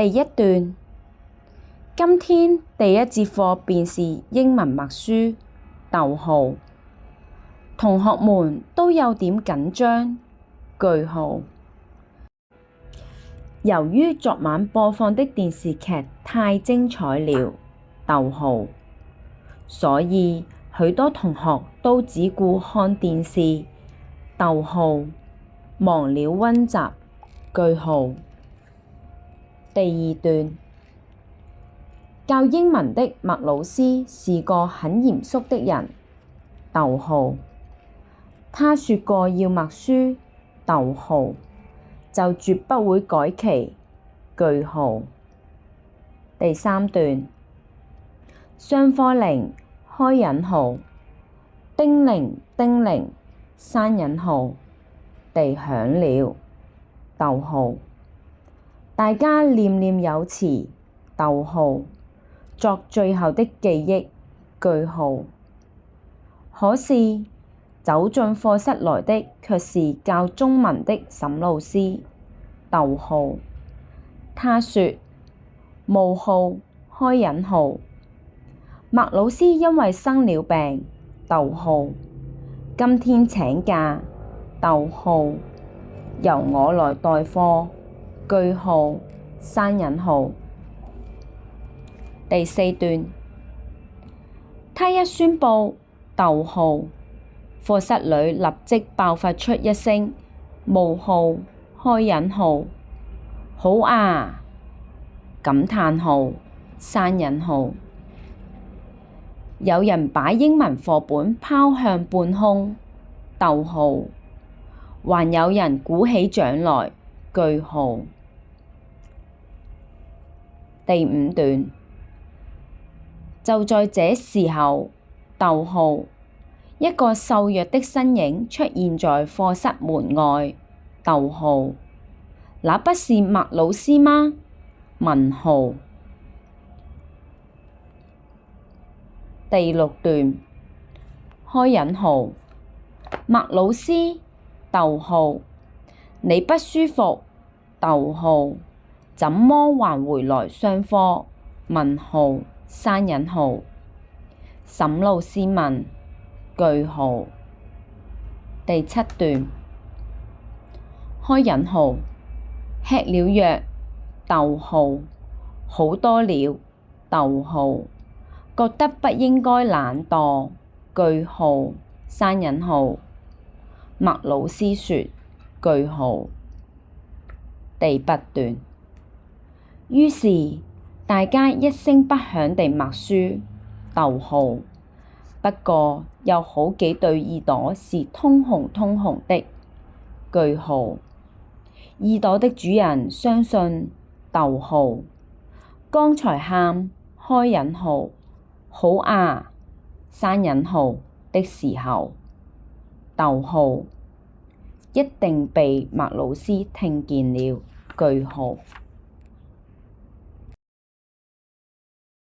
第一段，今天第一節課便是英文默書，逗號。同學們都有點緊張，句號。由於昨晚播放的電視劇太精彩了，逗號，所以許多同學都只顧看電視，逗號，忘了溫習，句號。第二段，教英文的麥老師是個很嚴肅的人，逗號，他說過要默書，逗號，就絕不會改期，句號。第三段，上課鈴開引號，叮鈴叮鈴閂引號地響了，逗號，大家念念有詞，逗號，作最後的記憶，句號。可是走進課室來的卻是教中文的沈老師，逗號，他說冒號開引號，麥老師因為生了病，逗號，今天請假，逗號，由我來代課，句號，閂引號。第四段，他一宣佈，逗號，課室裏立即爆發出一聲冒號開引號，好啊！感嘆號閂引號。有人把英文課本拋向半空，逗號，還有人鼓起掌來，句號。第五段，就在這時候，逗號，一個瘦弱的身影出現在課室門外，逗號，那不是麥老師嗎？問號。第六段，開引號，麥老師，逗號，你不舒服，逗號，怎麼還回來上課？問號，閂引號。沈老師問，句號。第七段，開引號，吃了藥，逗號，好多了，逗號，覺得不應該懶惰，句號，閂引號。麥老師說，句號。第八段，於是大家一聲不響地默書，逗號，不過有好幾對耳朵是通紅通紅的，句號，耳朵的主人相信，逗號，剛才喊開引號，好啊，閂引號的時候，逗號，一定被麥老師聽見了，句號。